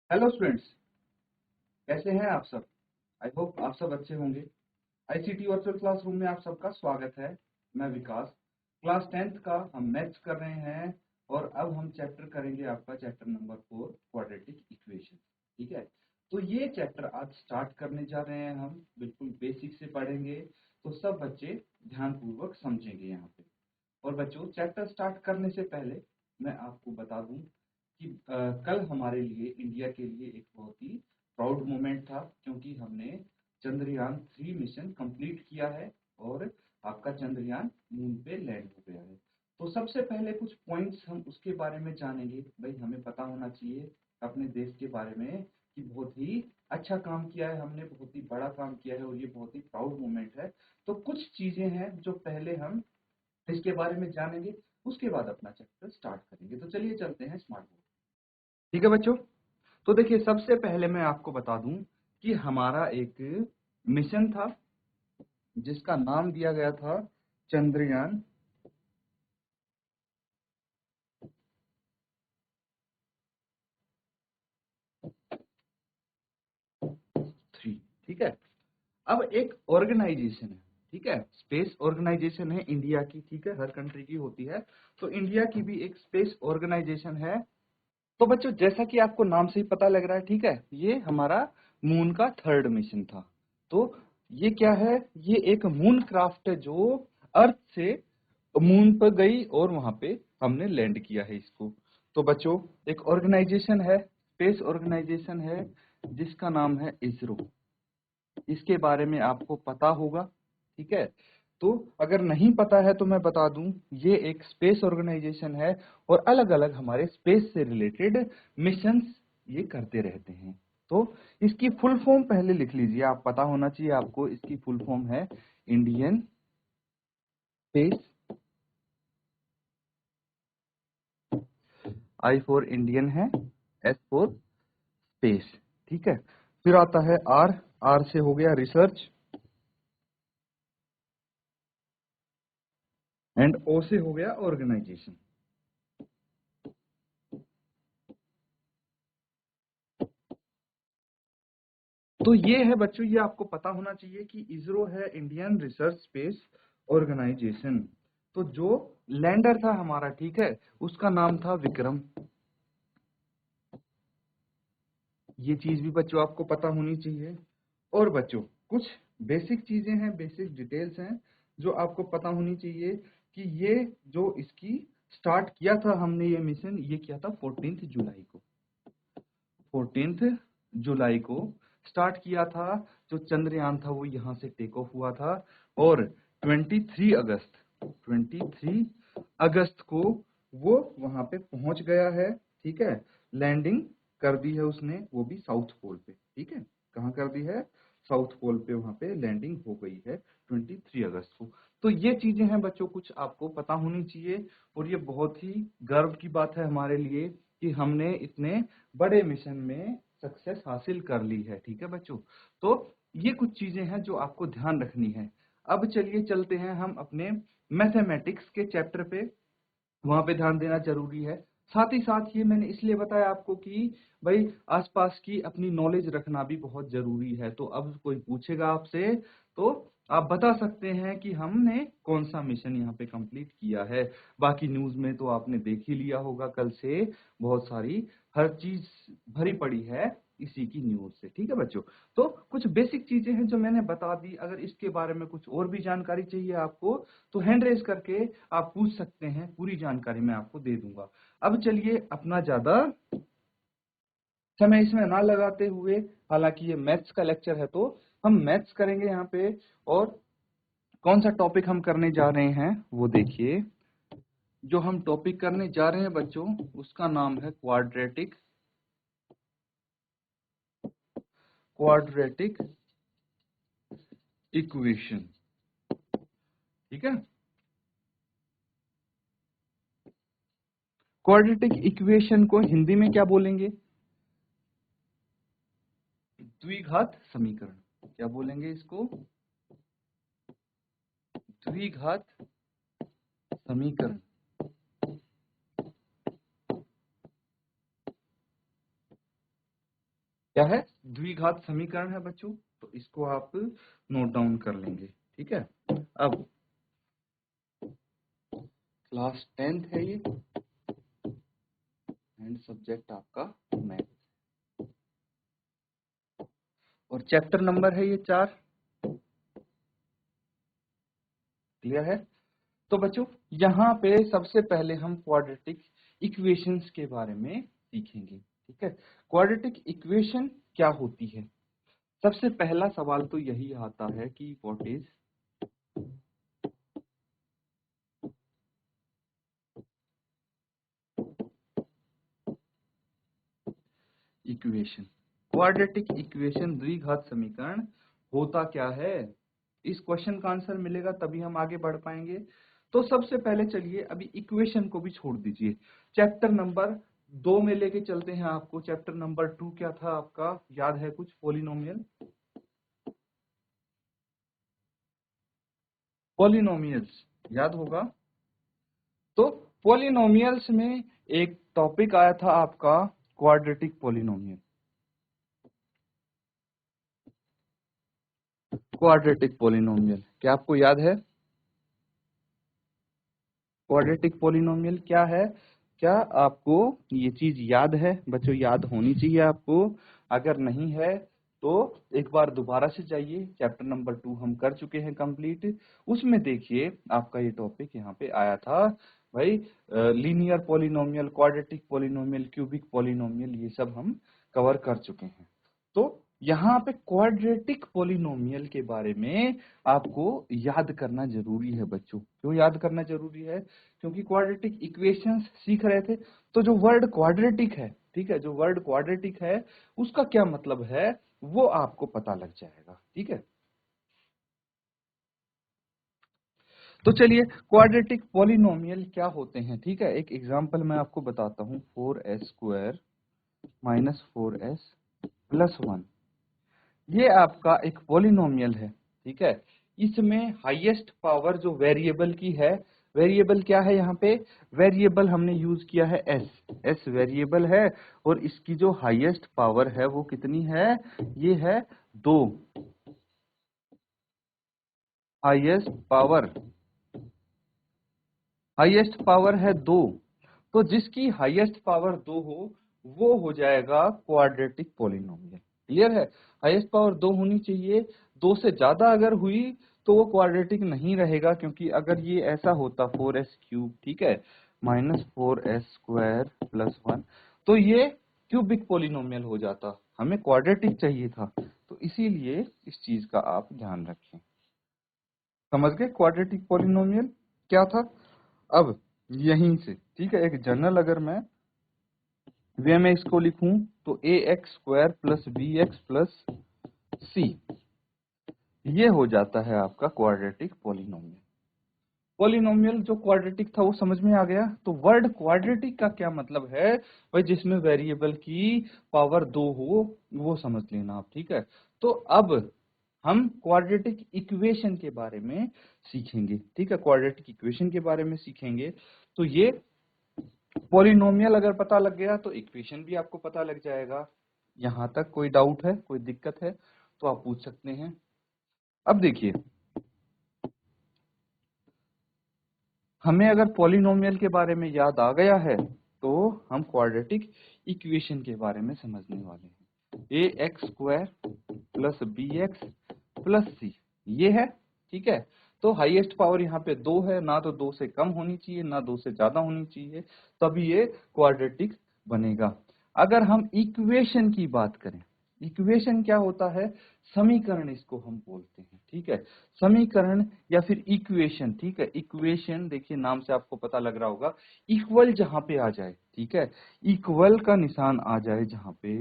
Hello students, कैसे हैं आप सब। आई होप आप सब अच्छे होंगे। आईसीटी वर्चुअल क्लासरूम में आप सबका स्वागत है। मैं विकास, क्लास 10th का हम मैथ्स कर रहे हैं और अब हम चैप्टर करेंगे आपका चैप्टर नंबर 4 क्वाड्रेटिक इक्वेशन। ठीक है, तो ये चैप्टर आज स्टार्ट करने जा रहे हैं। हम बिल्कुल बेसिक से पढ़ेंगे, तो सब बच्चे ध्यानपूर्वक समझेंगे यहाँ पे। और बच्चों, चैप्टर स्टार्ट करने से पहले मैं आपको बता दूं कि कल हमारे लिए, इंडिया के लिए एक बहुत ही प्राउड मोमेंट था, क्योंकि हमने चंद्रयान 3 मिशन कंप्लीट किया है और आपका चंद्रयान मून पे लैंड हो गया है। तो सबसे पहले कुछ पॉइंट्स हम उसके बारे में जानेंगे। भाई, हमें पता होना चाहिए अपने देश के बारे में कि बहुत ही अच्छा काम किया है हमने, बहुत ही बड़ा काम किया है और ये बहुत ही प्राउड मोमेंट है। तो कुछ चीजें हैं जो पहले हम इसके बारे में जानेंगे, उसके बाद अपना चैप्टर स्टार्ट करेंगे। तो चलिए चलते हैं स्मार्ट बोर्ड। ठीक है बच्चों, तो देखिए सबसे पहले मैं आपको बता दूं कि हमारा एक मिशन था जिसका नाम दिया गया था चंद्रयान 3। ठीक है, अब एक ऑर्गेनाइजेशन है, ठीक है, स्पेस ऑर्गेनाइजेशन है इंडिया की। ठीक है, हर कंट्री की होती है, तो इंडिया की भी एक स्पेस ऑर्गेनाइजेशन है। तो बच्चों, जैसा कि आपको नाम से ही पता लग रहा है, ठीक है, ये हमारा मून का 3rd मिशन था। तो ये क्या है, ये एक मून क्राफ्ट है जो अर्थ से मून पर गई और वहां पे हमने लैंड किया है इसको। तो बच्चों, एक ऑर्गेनाइजेशन है, स्पेस ऑर्गेनाइजेशन है जिसका नाम है इसरो। इसके बारे में आपको पता होगा, ठीक है। तो अगर नहीं पता है तो मैं बता दूं, ये एक स्पेस ऑर्गेनाइजेशन है और अलग अलग हमारे स्पेस से रिलेटेड मिशंस ये करते रहते हैं। तो इसकी फुल फॉर्म पहले लिख लीजिए, आप पता होना चाहिए आपको। इसकी फुल फॉर्म है Indian space, I for Indian है, एस फॉर स्पेस। ठीक है, फिर आता है आर, आर से हो गया रिसर्च, एंड ओ से हो गया ऑर्गेनाइजेशन। तो ये है बच्चों, ये आपको पता होना चाहिए कि इसरो है इंडियन रिसर्च स्पेस ऑर्गेनाइजेशन। तो जो लैंडर था हमारा, ठीक है, उसका नाम था विक्रम। ये चीज भी बच्चों आपको पता होनी चाहिए। और बच्चों, कुछ बेसिक चीजें हैं, बेसिक डिटेल्स हैं जो आपको पता होनी चाहिए कि ये जो इसकी स्टार्ट किया था हमने, ये मिशन ये किया था 14 जुलाई को। 14 जुलाई को स्टार्ट किया था। जो चंद्रयान था वो यहाँ से टेक ऑफ हुआ था और 23 अगस्त को वो वहां पे पहुंच गया है। ठीक है, लैंडिंग कर दी है उसने, वो भी साउथ पोल पे। ठीक है, कहाँ कर दी है, साउथ पोल पे वहां पे लैंडिंग हो गई है 23 अगस्त को। तो ये चीजें हैं बच्चों, कुछ आपको पता होनी चाहिए और ये बहुत ही गर्व की बात है हमारे लिए कि हमने इतने बड़े मिशन में सक्सेस हासिल कर ली है। ठीक है बच्चों, तो ये कुछ चीजें हैं जो आपको ध्यान रखनी है। अब चलिए चलते हैं हम अपने मैथमेटिक्स के चैप्टर पे, वहां पे ध्यान देना जरूरी है। साथ ही साथ ये मैंने इसलिए बताया आपको कि भाई आसपास की अपनी नॉलेज रखना भी बहुत जरूरी है। तो अब कोई पूछेगा आपसे तो आप बता सकते हैं कि हमने कौन सा मिशन यहाँ पे कंप्लीट किया है। बाकी न्यूज में तो आपने देख ही लिया होगा, कल से बहुत सारी हर चीज भरी पड़ी है इसी की न्यूज से। ठीक है बच्चों, तो कुछ बेसिक चीजें हैं जो मैंने बता दी। अगर इसके बारे में कुछ और भी जानकारी चाहिए आपको तो हैंड रेज करके आप पूछ सकते हैं, पूरी जानकारी मैं आपको दे दूंगा। अब चलिए, अपना ज्यादा समय इसमें ना लगाते हुए, हालांकि ये मैथ्स का लेक्चर है तो हम मैथ्स करेंगे यहाँ पे। और कौन सा टॉपिक हम करने जा रहे हैं वो देखिए। जो हम टॉपिक करने जा रहे हैं बच्चों, उसका नाम है क्वाड्रेटिक क्वाड्रेटिक इक्वेशन। ठीक है, क्वाड्रेटिक इक्वेशन को हिंदी में क्या बोलेंगे, द्विघात समीकरण। क्या बोलेंगे इसको, द्विघात समीकरण। क्या है, द्विघात समीकरण है बच्चों, तो इसको आप नोट डाउन कर लेंगे, ठीक है। अब क्लास 10th है ये एंड सब्जेक्ट आपका मैथ, और चैप्टर नंबर है ये 4। क्लियर है। तो बच्चों यहाँ पे सबसे पहले हम क्वाड्रेटिक इक्वेशंस के बारे में सीखेंगे, ठीक है। क्वाड्रेटिक इक्वेशन क्या होती है, सबसे पहला सवाल तो यही आता है कि what is equation. Quadratic equation द्विघात समीकरण होता क्या है, इस क्वेश्चन का आंसर मिलेगा तभी हम आगे बढ़ पाएंगे। तो सबसे पहले चलिए अभी इक्वेशन को भी छोड़ दीजिए, चैप्टर नंबर 2 में लेके चलते हैं आपको। चैप्टर नंबर 2 क्या था आपका, याद है कुछ, पॉलिनोमियल, पॉलिनोमियल्स याद होगा। तो पॉलिनोमियल्स में एक टॉपिक आया था आपका क्वाड्रेटिक पॉलिनोमियल। क्वाड्रेटिक पॉलिनोमियल क्या आपको याद है, क्वाड्रेटिक पॉलिनोमियल क्या है, क्या आपको ये चीज याद है बच्चों, याद होनी चाहिए आपको। अगर नहीं है तो एक बार दोबारा से जाइए, चैप्टर नंबर 2 हम कर चुके हैं कंप्लीट, उसमें देखिए आपका ये टॉपिक यहाँ पे आया था भाई, linear polynomial, quadratic polynomial, cubic polynomial, ये सब हम कवर कर चुके हैं। तो यहाँ पे क्वाड्रेटिक पॉलिनोमियल के बारे में आपको याद करना जरूरी है बच्चों। क्यों याद करना जरूरी है, क्योंकि क्वाड्रेटिक इक्वेशंस सीख रहे थे, तो जो वर्ड क्वाड्रेटिक है, ठीक है, जो वर्ड क्वाड्रेटिक है उसका क्या मतलब है वो आपको पता लग जाएगा, ठीक है। तो चलिए क्वाड्रेटिक पॉलिनोमियल क्या होते हैं, ठीक है। एक एग्जांपल मैं आपको बताता हूँ, 4s² माइनस 4s प्लस 1, ये आपका एक पॉलिनोमियल है, ठीक है। इसमें हाईएस्ट पावर जो वेरिएबल की है, वेरिएबल क्या है यहाँ पे, वेरिएबल हमने यूज किया है एस वेरिएबल है, और इसकी जो हाईएस्ट पावर है वो कितनी है, ये है 2, हाईएस्ट पावर, हाईएस्ट पावर है 2। तो जिसकी हाईएस्ट पावर 2 हो वो हो जाएगा क्वाड्रेटिक पॉलिनोमियल। क्लियर है, हाईएस्ट पावर 2 होनी चाहिए, 2 से ज्यादा अगर हुई तो वो क्वाड्रेटिक नहीं रहेगा, क्योंकि अगर ये ऐसा होता 4s³ ठीक है, माइनस 4s² प्लस 1, तो ये क्यूबिक पॉलिनोमियल हो जाता, हमें क्वाड्रेटिक चाहिए था। तो इसीलिए इस चीज का आप ध्यान रखें। समझ गए क्वाड्रेटिक पॉलिनोमियल क्या था। अब यहीं से, ठीक है, एक जनरल अगर मैं वे में इसको लिखूं तो ax² plus bx plus c, ये हो जाता है आपका क्वाड्रेटिक पॉलिनोमियल। पॉलिनोमियल जो क्वाड्रेटिक था वो समझ में आ गया। तो वर्ड क्वाड्रेटिक का क्या मतलब है भाई, जिसमें वेरिएबल की पावर 2 हो, वो समझ लेना आप, ठीक है। तो अब हम क्वाड्रेटिक इक्वेशन के बारे में सीखेंगे, ठीक है, क्वाड्रेटिक इक्वेशन के बारे में सीखेंगे। तो ये पॉलिनोमियल अगर पता लग गया तो इक्वेशन भी आपको पता लग जाएगा। यहां तक कोई डाउट है, कोई दिक्कत है तो आप पूछ सकते हैं। अब देखिए, हमें अगर पॉलिनोमियल के बारे में याद आ गया है तो हम क्वाड्रेटिक इक्वेशन के बारे में समझने वाले हैं। ax² plus bx plus c, ये है, ठीक है। तो हाईएस्ट पावर यहाँ पे 2 है, ना तो 2 से कम होनी चाहिए ना 2 से ज्यादा होनी चाहिए, तभी ये क्वाड्रेटिक बनेगा। अगर हम इक्वेशन की बात करें, इक्वेशन क्या होता है, समीकरण इसको हम बोलते हैं, ठीक है, समीकरण या फिर इक्वेशन, ठीक है। इक्वेशन देखिए नाम से आपको पता लग रहा होगा, इक्वल जहां पे आ जाए, ठीक है, इक्वल का निशान आ जाए जहां पे,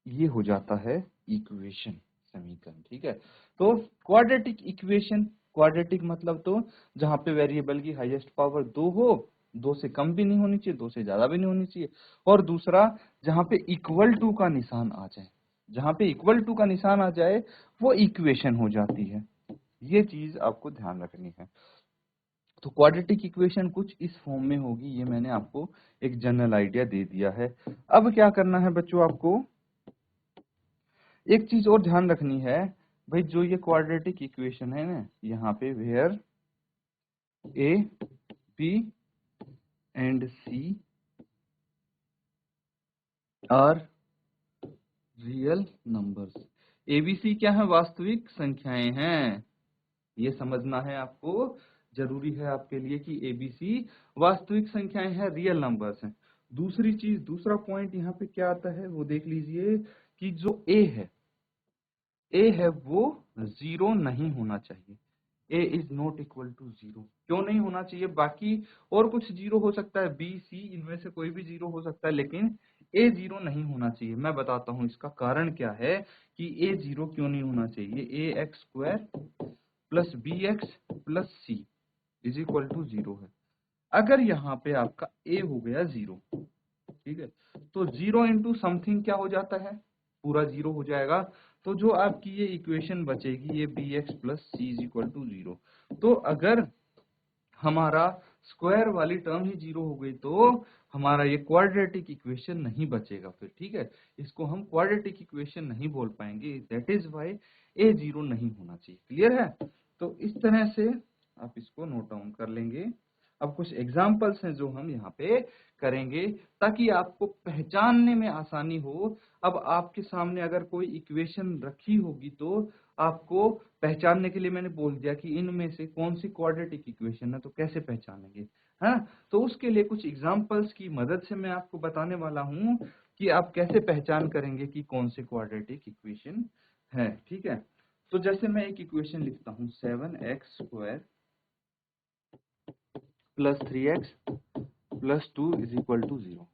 ये हो जाता है इक्वेशन, समीकरण, ठीक है। तो क्वाड्रेटिक इक्वेशन, क्वाड्रेटिक मतलब तो जहां पे वेरिएबल की हाईएस्ट पावर 2 हो, 2 से कम भी नहीं होनी चाहिए 2 से ज्यादा भी नहीं होनी चाहिए, और दूसरा जहां पे इक्वल टू का निशान आ जाए, जहां पे इक्वल टू का निशान आ जाए वो इक्वेशन हो जाती है। ये चीज आपको ध्यान रखनी है। तो क्वाड्रेटिक इक्वेशन कुछ इस फॉर्म में होगी, ये मैंने आपको एक जनरल आइडिया दे दिया है। अब क्या करना है बच्चों आपको, एक चीज और ध्यान रखनी है भाई, जो ये क्वाड्रेटिक इक्वेशन है ना, यहाँ पे where A B and C are real numbers. ABC क्या है? वास्तविक संख्याएं हैं। ये समझना है आपको, जरूरी है आपके लिए कि एबीसी वास्तविक संख्याएं हैं, रियल नंबर्स हैं। दूसरी चीज, दूसरा पॉइंट यहाँ पे क्या आता है वो देख लीजिए कि जो ए है वो जीरो नहीं होना चाहिए। A is not equal to zero. क्यों नहीं होना चाहिए? बाकी और कुछ जीरो हो सकता है, बी सी इनमें से कोई भी जीरो हो सकता है, लेकिन ए जीरो नहीं होना चाहिए। मैं बताता हूं इसका कारण क्या है कि ए जीरो क्यों नहीं होना चाहिए। A x square plus b x plus c is equal to zero है। अगर यहाँ पे आपका ए हो गया जीरो, ठीक है, तो जीरो इंटू समथिंग क्या हो जाता है? पूरा जीरो हो जाएगा। तो जो आपकी ये इक्वेशन बचेगी, ये b x plus c is equal to zero. तो अगर हमारा स्क्वायर वाली टर्म ही जीरो हो गई तो हमारा ये क्वाड्रेटिक इक्वेशन नहीं बचेगा फिर, ठीक है। इसको हम क्वाड्रेटिक इक्वेशन नहीं बोल पाएंगे, that is why a zero नहीं होना चाहिए। क्लियर है? तो इस तरह से आप इसको नोट डाउन कर लेंगे। अब कुछ एग्जाम्पल्स हैं जो हम यहाँ पे करेंगे ताकि आपको पहचानने में आसानी हो। अब आपके सामने अगर कोई इक्वेशन रखी होगी तो आपको पहचानने के लिए मैंने बोल दिया कि इनमें से कौन सी क्वाड्रेटिक इक्वेशन है, तो कैसे पहचानेंगे, है? तो उसके लिए कुछ एग्जांपल्स की मदद से मैं आपको बताने वाला हूं कि आप कैसे पहचान करेंगे कि कौन सी क्वाड्रेटिक इक्वेशन है, ठीक है। तो जैसे मैं एक इक्वेशन लिखता हूं, 7x² plus 3x plus 2 is equal to 0।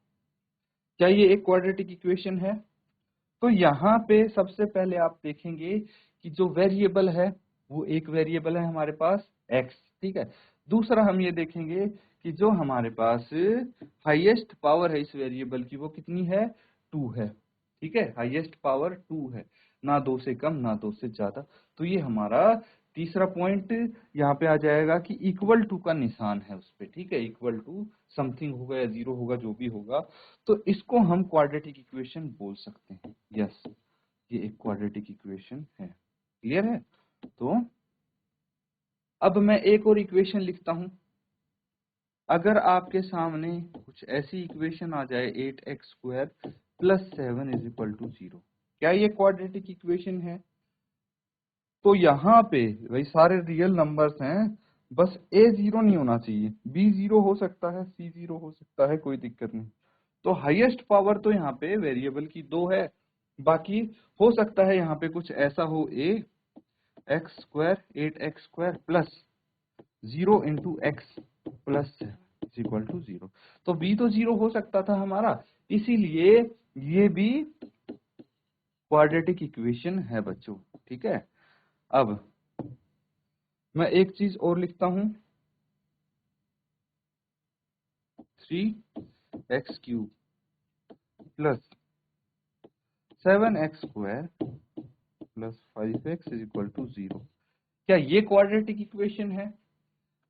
क्या ये एक क्वाड्रेटिक इक्वेशन है? तो यहाँ पे सबसे पहले आप देखेंगे कि जो वेरिएबल है वो एक वेरिएबल है हमारे पास x, ठीक है। दूसरा हम ये देखेंगे कि जो हमारे पास हाईएस्ट पावर है इस वेरिएबल की वो कितनी है? 2 है, ठीक है। हाईएस्ट पावर 2 है, ना 2 से कम ना 2 से ज्यादा। तो ये हमारा तीसरा पॉइंट यहाँ पे आ जाएगा कि इक्वल टू का निशान है उस पे, ठीक है। इक्वल टू समथिंग होगा या जीरो होगा, जो भी होगा, तो इसको हम क्वाड्रेटिक इक्वेशन बोल सकते हैं। यस, ये एक क्वाड्रेटिक इक्वेशन है। क्लियर है? तो अब मैं एक और इक्वेशन लिखता हूं। अगर आपके सामने कुछ ऐसी इक्वेशन आ जाए 8x² plus 7 is equal to 0, क्या ये क्वाड्रेटिक इक्वेशन है? तो यहाँ पे भाई सारे रियल नंबर्स हैं, बस a जीरो नहीं होना चाहिए, b जीरो हो सकता है, c जीरो हो सकता है, कोई दिक्कत नहीं। तो हाईएस्ट पावर तो यहाँ पे वेरिएबल की 2 है, बाकी हो सकता है यहाँ पे कुछ ऐसा हो, a x² 8x² plus 0 into x plus is equal to 0। तो b तो 0 हो सकता था हमारा, इसीलिए ये भी क्वाड्रेटिक इक्वेशन है बच्चों, ठीक है। अब मैं एक चीज और लिखता हूं, 3x³ plus 7x² plus 5x is equal to 0। क्या ये क्वाड्रेटिक इक्वेशन है?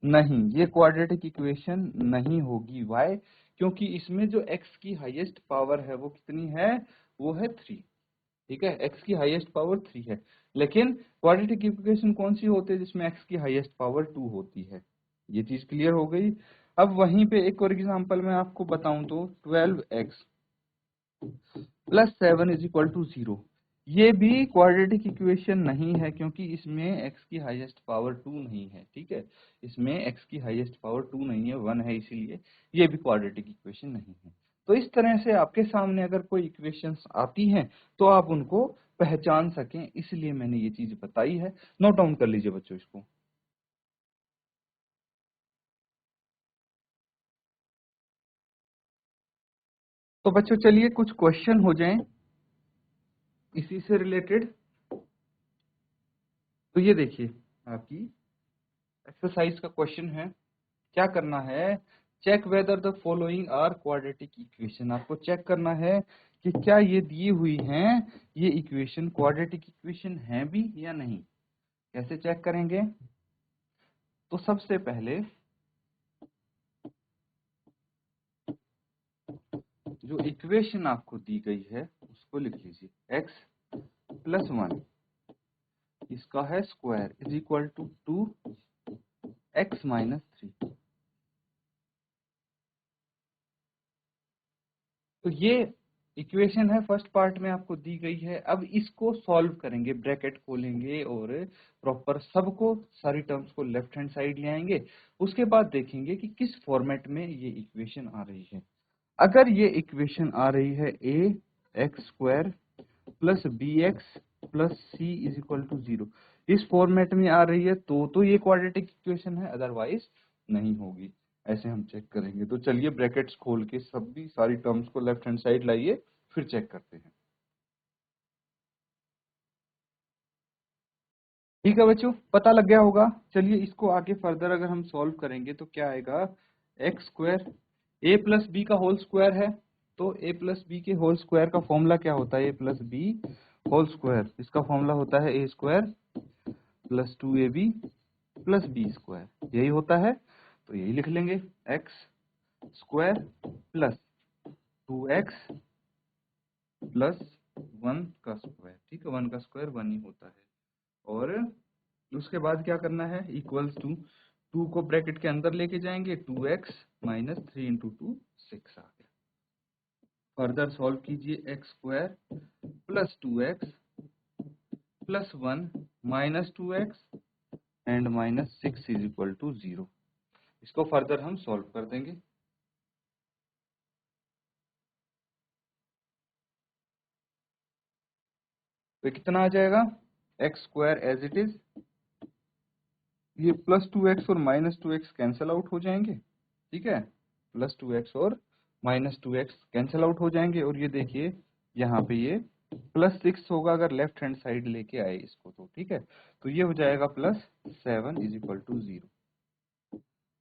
नहीं, ये क्वाड्रेटिक इक्वेशन नहीं होगी। वाई? क्योंकि इसमें जो x की हाईएस्ट पावर है वो कितनी है? वो है 3, ठीक है। x की हाईएस्ट पावर 3 है, लेकिन क्वाड्रेटिक इक्वेशन कौन सी होती है जिसमें x की हाईएस्ट पावर 2 होती है। ये चीज क्लियर हो गई। अब वहीं पे एक और एग्जांपल मैं आपको बताऊं तो 12x plus 7 is equal to 0, ये भी क्वाड्रेटिक इक्वेशन नहीं है क्योंकि इसमें x की हाईएस्ट पावर 2 नहीं है, ठीक है। इसमें x की हाईएस्ट पावर 2 नहीं है, 1 है, इसीलिए ये भी क्वाड्रेटिक इक्वेशन नहीं है। तो इस तरह से आपके सामने अगर कोई इक्वेशंस आती हैं तो आप उनको पहचान सकें, इसलिए मैंने ये चीज बताई है। नोट डाउन कर लीजिए बच्चों इसको। तो बच्चों चलिए कुछ क्वेश्चन हो जाएं इसी से रिलेटेड। तो ये देखिए आपकी एक्सरसाइज का क्वेश्चन है। क्या करना है? Check whether the following are quadratic equation. आपको चेक करना है कि क्या ये दी हुई हैं, ये इक्वेशन क्वाड्रेटिक इक्वेशन है भी या नहीं। कैसे चेक करेंगे? तो सबसे पहले जो इक्वेशन आपको दी गई है उसको लिख लीजिए, x प्लस 1 इसका है square is equal to 2x minus 3। तो ये इक्वेशन है फर्स्ट पार्ट में आपको दी गई है। अब इसको सॉल्व करेंगे, ब्रैकेट खोलेंगे और प्रॉपर सबको सारी टर्म्स को लेफ्ट हैंड साइड ले आएंगे। उसके बाद देखेंगे कि किस फॉर्मेट में ये इक्वेशन आ रही है। अगर ये इक्वेशन आ रही है a x square plus b x plus c is equal to 0, इस फॉर्मेट में आ रही है तो ये क्वाड्रेटिक इक्वेशन है, अदरवाइज नहीं होगी। ऐसे हम चेक करेंगे। तो चलिए ब्रैकेट्स खोल के सभी सारी टर्म्स को लेफ्ट हैंड साइड लाइए, फिर चेक करते हैं। ठीक है बच्चों, पता लग गया होगा। चलिए इसको आगे फर्दर अगर हम सॉल्व करेंगे तो क्या आएगा, x square a plus b का होल स्क्वायर है, तो ए प्लस बी के होल स्क्वायर का फॉर्मूला क्या होता है, a plus b whole square, इसका फॉर्मूला होता है a square plus 2ab plus b square, यही होता है। तो यही लिख लेंगे, x square plus 2x plus 1 का स्क्वायर। ठीक है, 1 का स्क्वायर 1 ही होता है। और उसके बाद क्या करना है, इक्वल्स टू 2 को ब्रैकेट के अंदर लेके जाएंगे, 2x माइनस 3 इंटू 2 6 आ गया। फर्दर सॉल्व कीजिए, x square plus 2x plus 1 minus 2x and minus 6 is equal to 0। इसको फर्दर हम सॉल्व कर देंगे। तो कितना आ जाएगा, x square as it is, ये प्लस 2x और माइनस 2x कैंसिल आउट हो जाएंगे। ठीक है, प्लस 2x और माइनस 2x कैंसिल आउट हो जाएंगे। और ये देखिए यहाँ पे ये प्लस 6 होगा अगर लेफ्ट हैंड साइड लेके आए इसको तो। ठीक है, तो ये हो जाएगा plus 7 is equal to 0।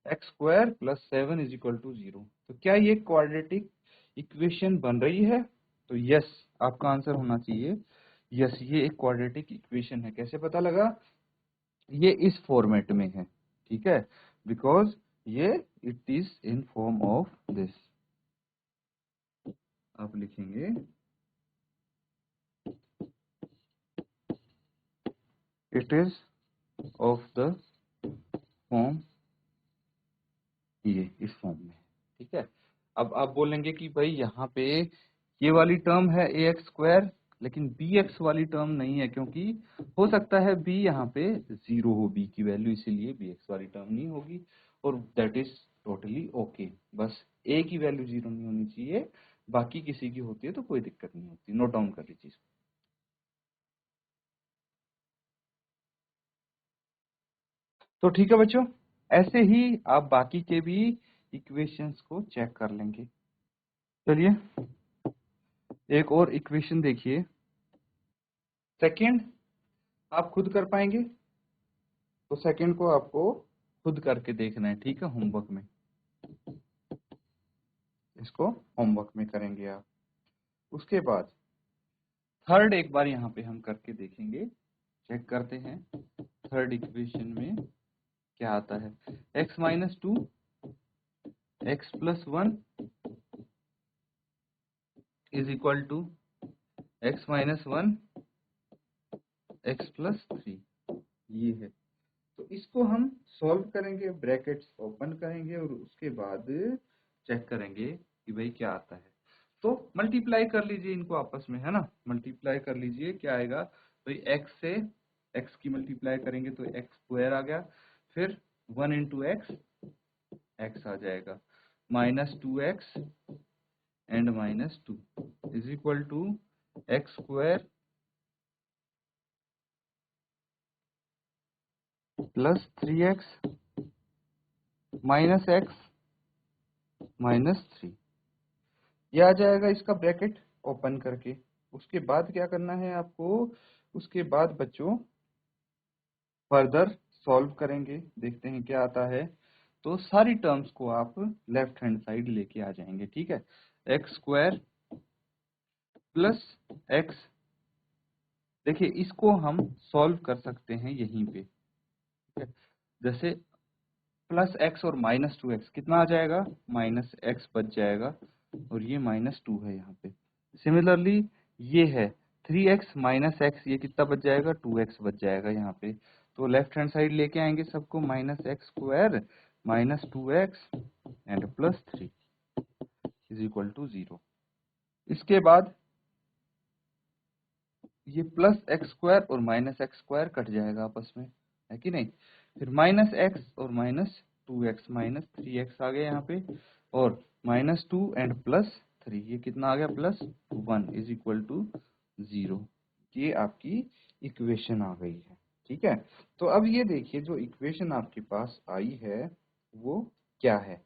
X square plus 7 is equal to 0। तो क्या ये क्वाड्रेटिक इक्वेशन बन रही है, तो यस आपका आंसर होना चाहिए यस, ये एक क्वाड्रेटिक इक्वेशन है। कैसे पता लगा, ये इस फॉर्मेट में है। ठीक है, बिकॉज ये it is in form of this. आप लिखेंगे it is of the form, ये इस फॉर्म में। ठीक है, अब आप बोलेंगे कि भाई यहाँ पे ये वाली टर्म है ए एक्स स्क्वायर, लेकिन बी एक्स वाली टर्म नहीं है, क्योंकि हो सकता है बी यहाँ पे 0 हो, बी की वैल्यू, इसीलिए बी एक्स वाली टर्म नहीं होगी। और दैट इज टोटली ओके, बस ए की वैल्यू 0 नहीं होनी चाहिए, बाकी किसी की होती है तो कोई दिक्कत नहीं होती। नोट डाउन कर लीजिए। तो ठीक है बच्चों, ऐसे ही आप बाकी के भी इक्वेशंस को चेक कर लेंगे। चलिए एक और इक्वेशन देखिए। सेकंड आप खुद कर पाएंगे, तो सेकंड को आपको खुद करके देखना है। ठीक है, होमवर्क में, इसको होमवर्क में करेंगे आप। उसके बाद थर्ड एक बार यहाँ पे हम करके देखेंगे, चेक करते हैं थर्ड इक्वेशन में क्या आता है। x minus 2 x plus 1 is equal to x minus 1 x plus 3, ये है। तो इसको हम सॉल्व करेंगे, ब्रैकेट्स ओपन करेंगे और उसके बाद चेक करेंगे कि भाई क्या आता है। तो मल्टीप्लाई कर लीजिए इनको आपस में, है ना, मल्टीप्लाई कर लीजिए। क्या आएगा भाई, x से x की मल्टीप्लाई करेंगे तो x स्क्वायर आ गया, फिर 1 इंटू एक्स x आ जाएगा, minus 2x and minus 2 is equal to x square plus 3x minus x minus 3, ये आ जाएगा इसका ब्रैकेट ओपन करके। उसके बाद क्या करना है आपको, उसके बाद बच्चों फर्दर सॉल्व करेंगे, देखते हैं क्या आता है। तो सारी टर्म्स को आप लेफ्ट हैंड साइड लेके आ जाएंगे। ठीक है, एक्स स्क्वायर प्लस एक्स, देखिए इसको हम सॉल्व कर सकते हैं यहीं पे। ठीक है, जैसे प्लस एक्स और माइनस 2x कितना आ जाएगा, माइनस एक्स बच जाएगा, और ये माइनस 2 है यहाँ पे। सिमिलरली ये है 3x माइनस एक्स, ये कितना बच जाएगा, 2x बच जाएगा यहाँ पे। तो लेफ्ट हैंड साइड लेके आएंगे सबको, minus x square minus 2x and plus 3 is equal to 0। इसके बाद ये प्लस एक्स स्क्वायर और माइनस एक्स स्क्वायर कट जाएगा आपस में, है कि नहीं। फिर माइनस एक्स और माइनस 2x माइनस 3x आ गया यहाँ पे, और माइनस 2 एंड प्लस 3, ये कितना आ गया, प्लस 1 इज इक्वल टू 0। ये आपकी इक्वेशन आ गई है, ठीक है। तो अब ये देखिए जो इक्वेशन आपके पास आई है वो क्या है,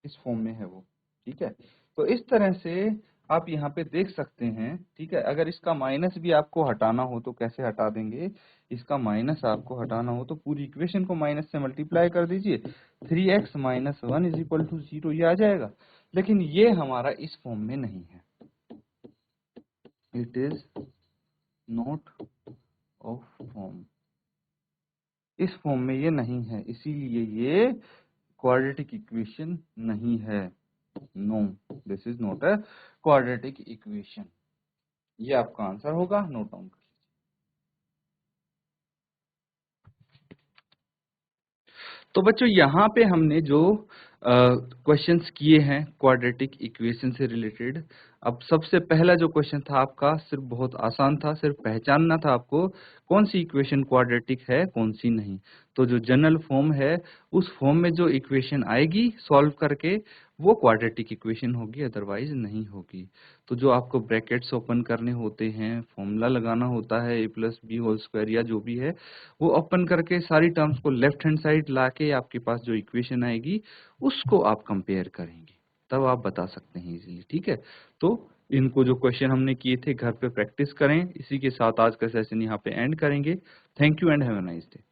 इस फॉर्म में है वो, ठीक है। तो इस तरह से आप यहाँ पे देख सकते हैं, ठीक है। अगर इसका माइनस भी आपको हटाना हो तो कैसे हटा देंगे, इसका माइनस आपको हटाना हो तो पूरी इक्वेशन को माइनस से मल्टीप्लाई कर दीजिए, 3x minus 1 is equal to 0, ये आ जाएगा। लेकिन ये हमारा इस फॉर्म में नहीं है, it is not of form, इस फॉर्म में ये नहीं है, इसीलिए ये क्वाड्रेटिक इक्वेशन नहीं है। No, this is not a quadratic equation. ये आपका आंसर होगा, नोट डाउन कर लीजिए। तो बच्चों यहाँ पे हमने जो क्वेश्चंस किए हैं क्वाड्रेटिक इक्वेशन से रिलेटेड, अब सबसे पहला जो क्वेश्चन था आपका सिर्फ बहुत आसान था, सिर्फ पहचानना था आपको कौन सी इक्वेशन क्वाड्रेटिक है कौन सी नहीं। तो जो जनरल फॉर्म है उस फॉर्म में जो इक्वेशन आएगी सॉल्व करके वो क्वाड्रेटिक इक्वेशन होगी, अदरवाइज नहीं होगी। तो जो आपको ब्रैकेट्स ओपन करने होते हैं, फॉर्मूला लगाना होता है a+b² या जो भी है, वो ओपन करके सारी टर्म्स को लेफ्ट हैंड साइड लाके आपके पास जो इक्वेशन आएगी उसको आप कंपेयर करेंगे, तब आप बता सकते हैं इजीली, ठीक है। तो इनको जो क्वेश्चन हमने किए थे घर पे प्रैक्टिस करें। इसी के साथ आज का सेशन यहाँ पे एंड करेंगे। Thank you and have a nice day.